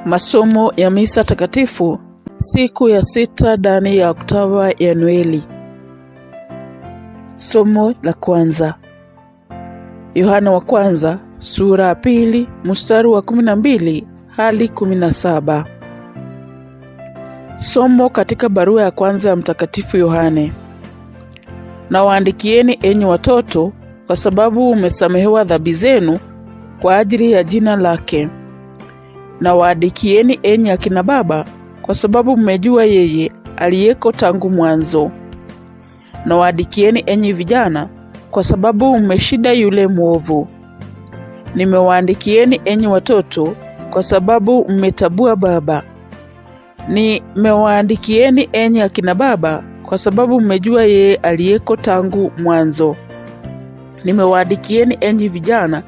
Masomo ya misa takatifu siku ya 6 ndani ya oktava ya Noeli. Somo la kwanza. Yohana wa kwanza sura ya 2 mstari wa 12 hadi 17. Somo katika barua ya kwanza ya Mtakatifu Yohane. Na waandikieni enyi watoto, kwa sababu umesamehewa dhambi zenu kwa ajili ya jina lake. Na waandikieni enyi akina baba, kwa sababu mmejua yeye aliyeko tangu mwanzo. Na waandikieni enyi vijana, kwa sababu mmeshinda yule mwovu. Nimewaandikieni enyi watoto, kwa sababu mmetabua baba. Nimewaandikieni enyi akina baba, kwa sababu mmejua yeye aliyeko tangu mwanzo. Nimewaandikieni enyi vijana,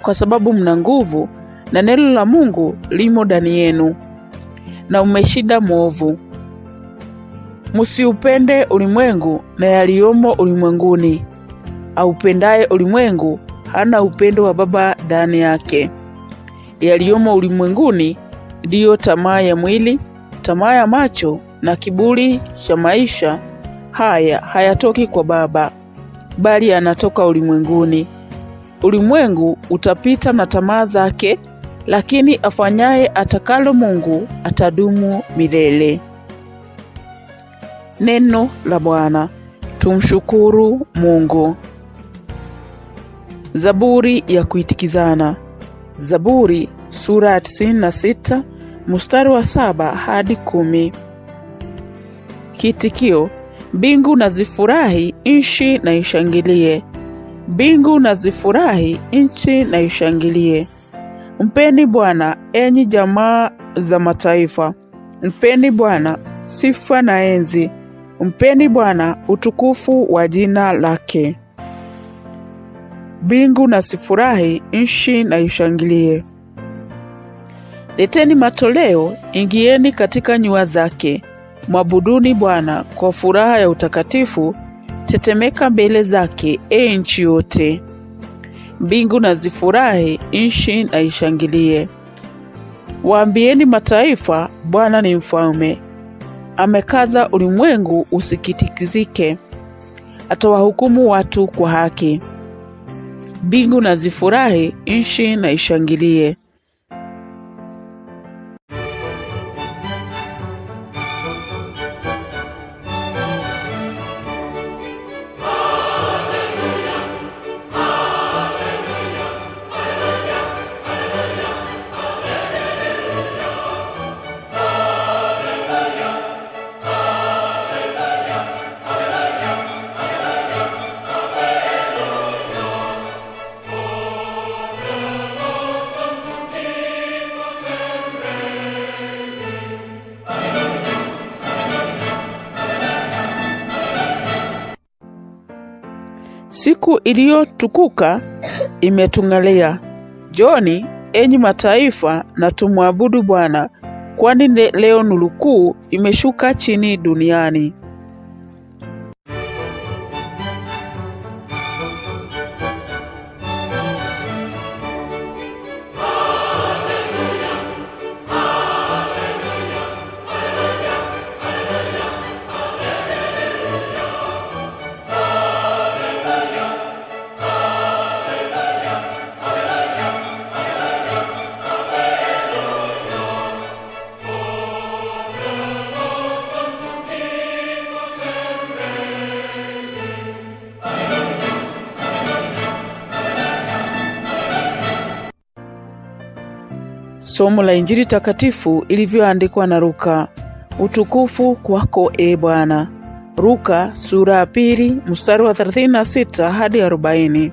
kwa sababu mna nguvu, na neno la Mungu limo ndani yenu, na umeshinda mwovu. Msiupende ulimwengu na yaliyomo ulimwenguni. Aupendaye ulimwengu hana upendo wa Baba ndani yake. Yaliyomo ulimwenguni ndiyo tamaa ya mwili, tamaa ya macho na kiburi cha maisha haya hayatoki kwa Baba, bali yanatoka ulimwenguni. Ulimwengu utapita na tamaa zake, lakini afanyaye atakalo Mungu atadumu milele. Neno la Bwana. Tumshukuru Mungu. Zaburi ya kuitikizana. Zaburi sura ya 96 mstari wa 7 hadi 10. Kitikio: mbingu na zifurahi, nchi na ishangilie. Mbingu na zifurahi, nchi na ishangilie. Mpeni Bwana, enyi jamaa za mataifa. Mpeni Bwana sifa na enzi. Mpeni Bwana utukufu wa jina lake. Mbingu na zifurahi, nchi na ishangilie. Leteni matoleo, ingieni katika nyua zake. Mwabuduni Bwana kwa furaha ya utakatifu. Tetemeka mbele zake, nchi yote. Mbingu na zifurahi, nchi na ishangilie. Waambieni mataifa, Bwana ni mfalme. Amekaza ulimwengu usikitikizike. Atawahukumu watu kwa haki. Mbingu na zifurahi, nchi na ishangilie. Siku iliyotukuka imetung'alia. Njoni enyi mataifa, na tumwabudu Bwana, kwani leo nuru kuu imeshuka chini duniani. Somo la Injili takatifu ilivyoandikwa na Luka. Utukufu kwako e Bwana. Luka sura ya 2 mstari wa 36 hadi 40.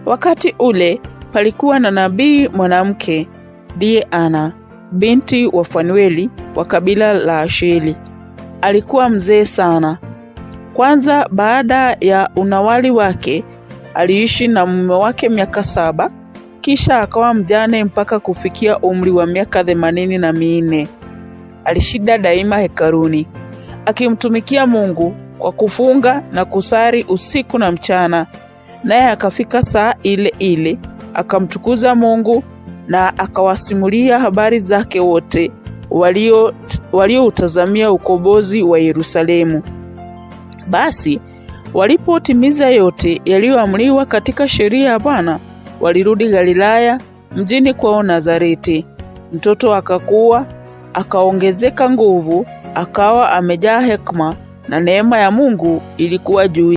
Wakati ule palikuwa na nabii mwanamke, ndiye Ana, binti wa Fanueli wa kabila la Asheri. Alikuwa mzee sana. Kwanza baada ya unawali wake aliishi na mume wake miaka 7. Kisha akawa mjane mpaka kufikia umri wa miaka 84. Alishinda daima hekaluni, akimtumikia Mungu kwa kufunga na kusali usiku na mchana. Naye akafika saa ile ile akamtukuza Mungu na akawasimulia habari zake wote walioutazamia ukombozi wa Yerusalemu. Basi walipotimiza yote yaliyoamriwa katika sheria ya Bwana, walirudi Galilaya, mjini kwao Nazareti. Mtoto akakua, akaongezeka nguvu, akawa amejaa hekima, na neema ya Mungu ilikuwa juu